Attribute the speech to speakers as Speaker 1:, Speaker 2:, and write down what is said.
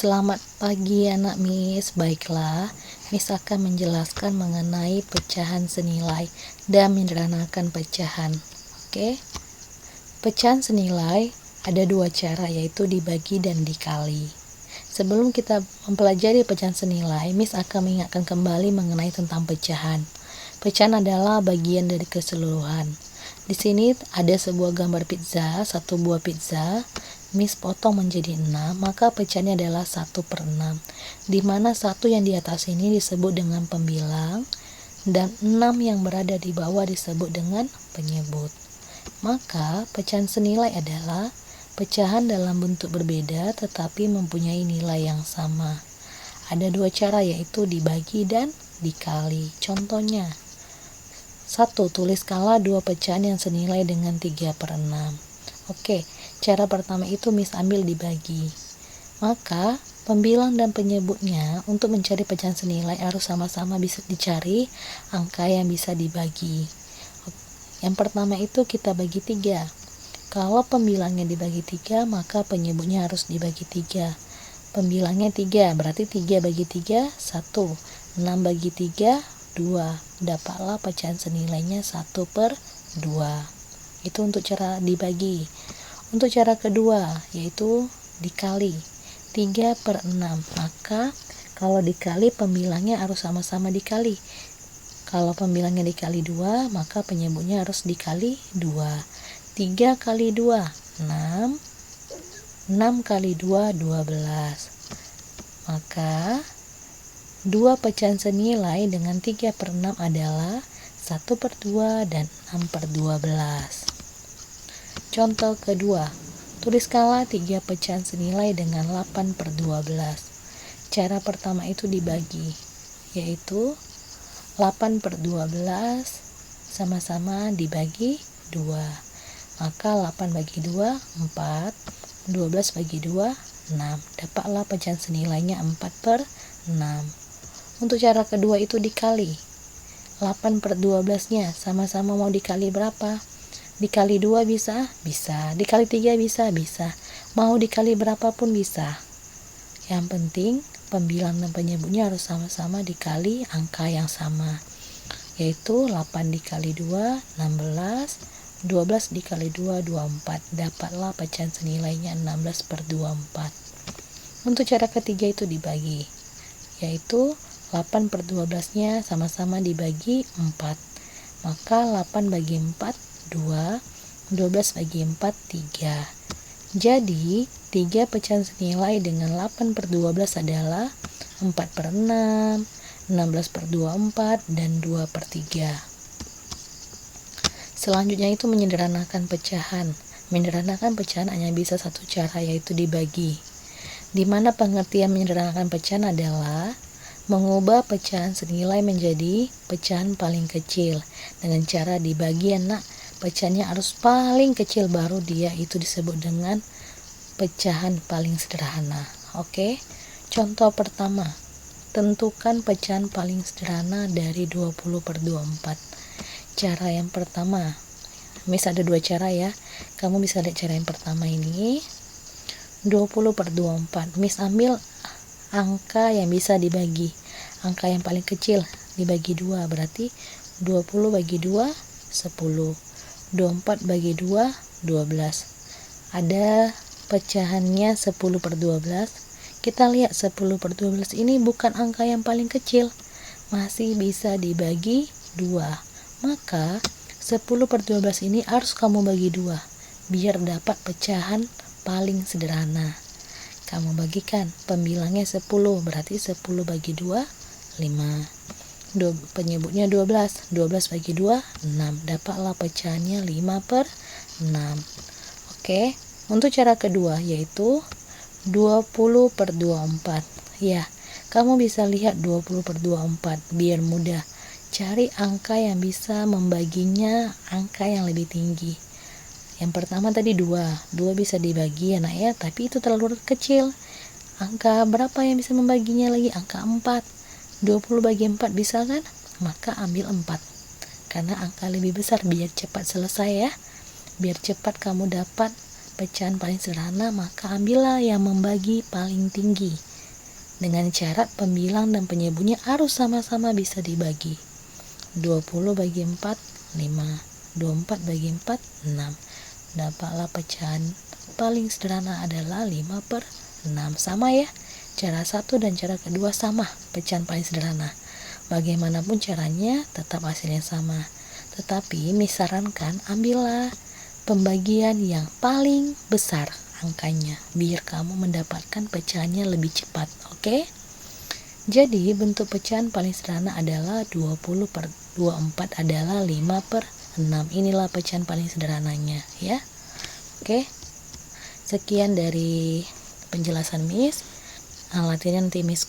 Speaker 1: Selamat pagi anak Miss. Baiklah, Miss akan menjelaskan mengenai pecahan senilai dan menyederhanakan pecahan. Oke. Pecahan senilai ada dua cara, yaitu dibagi dan dikali. Sebelum kita mempelajari pecahan senilai, Miss akan mengingatkan kembali mengenai tentang pecahan. Pecahan adalah bagian dari keseluruhan. Di sini ada sebuah gambar pizza, satu buah pizza. Miss potong menjadi 6, maka pecahannya adalah 1/6, di mana 1 yang di atas ini disebut dengan pembilang dan 6 yang berada di bawah disebut dengan penyebut. Maka pecahan senilai adalah pecahan dalam bentuk berbeda tetapi mempunyai nilai yang sama. Ada dua cara, yaitu dibagi dan dikali. Contohnya, 1. Tulis skala dua pecahan yang senilai dengan 3/6. Oke, cara pertama itu Miss ambil dibagi. Maka pembilang dan penyebutnya untuk mencari pecahan senilai harus sama-sama bisa dicari angka yang bisa dibagi. Yang pertama itu kita bagi 3. Kalau pembilangnya dibagi 3, maka penyebutnya harus dibagi 3. Pembilangnya 3, berarti 3 bagi 3, 1. 6 bagi 3, 2. Dapatlah pecahan senilainya 1/2. Itu untuk cara dibagi. Untuk cara kedua, yaitu dikali 3/6. Maka kalau dikali, pembilangnya harus sama-sama dikali. Kalau pembilangnya dikali 2, maka penyebutnya harus dikali 2. 3 kali 2, 6. 6 kali 2, 12. Maka 2 pecahan senilai dengan 3/6 adalah 1/2 dan 6/12. Contoh kedua, tulis skala 3 pecahan senilai dengan 8/12. Cara pertama itu dibagi, yaitu 8/12 sama-sama dibagi 2. Maka 8 bagi 2, 4. 12 bagi 2, 6. Dapatlah pecahan senilainya 4/6. Untuk cara kedua itu dikali. 8/12-nya sama-sama mau dikali berapa? Dikali 2 bisa? Bisa. Dikali 3 bisa? Bisa. Mau dikali berapapun bisa. Yang penting pembilang dan penyebutnya harus sama-sama dikali angka yang sama, yaitu 8 dikali 2, 16. 12 dikali 2, 24. Dapatlah pecahan senilainya 16/24. Untuk cara ketiga itu dibagi, yaitu 8/12-nya sama-sama dibagi 4. Maka 8 bagi 4, 2. 12 bagi 4, 3. Jadi 3 pecahan senilai dengan 8/12 adalah 4/6, 16/24, dan 2/3. Selanjutnya itu menyederhanakan pecahan. Menyederhanakan pecahan hanya bisa satu cara, yaitu dibagi. Di mana pengertian menyederhanakan pecahan adalah mengubah pecahan senilai menjadi pecahan paling kecil dengan cara dibagi. Pecahannya harus paling kecil, baru dia itu disebut dengan pecahan paling sederhana. Oke. Contoh pertama, tentukan pecahan paling sederhana dari 20/24. Cara yang pertama, Miss ada dua cara ya. Kamu bisa lihat cara yang pertama ini. 20/24. Miss ambil angka yang bisa dibagi. Angka yang paling kecil dibagi 2, berarti 20 bagi 2, 10. 24 bagi 2, 12. Ada pecahannya 10/12. Kita lihat 10/12 ini bukan angka yang paling kecil, masih bisa dibagi 2. Maka 10/12 ini harus kamu bagi 2 biar dapat pecahan paling sederhana. Kamu bagikan, pembilangnya 10, berarti 10 bagi 2, 5. Penyebutnya 12. 12 bagi 2, 6. Dapatlah pecahannya 5/6. Oke. Untuk cara kedua, yaitu 20/24. Ya, kamu bisa lihat 20/24 biar mudah. Cari angka yang bisa membaginya angka yang lebih tinggi. Yang pertama tadi 2 bisa dibagi anak ya, tapi itu terlalu kecil. Angka berapa yang bisa membaginya lagi? Angka 4. 20 bagi 4 bisa kan? Maka ambil 4. Karena angka lebih besar, biar cepat selesai ya. Biar cepat kamu dapat pecahan paling sederhana, maka ambillah yang membagi paling tinggi. dengan syarat pembilang dan penyebutnya harus sama-sama bisa dibagi. 20 bagi 4, 5. 24 bagi 4, 6. Dapatlah pecahan paling sederhana adalah 5/6. Sama ya, cara satu dan cara kedua sama pecahan paling sederhana. Bagaimanapun caranya tetap hasilnya sama. Tetapi misarankan ambillah pembagian yang paling besar angkanya biar kamu mendapatkan pecahannya lebih cepat. Oke? Jadi bentuk pecahan paling sederhana adalah 20/24 adalah 5/6. Inilah pecahan paling sederhananya ya. Oke. Sekian dari penjelasan Miss. Latihannya nanti Miss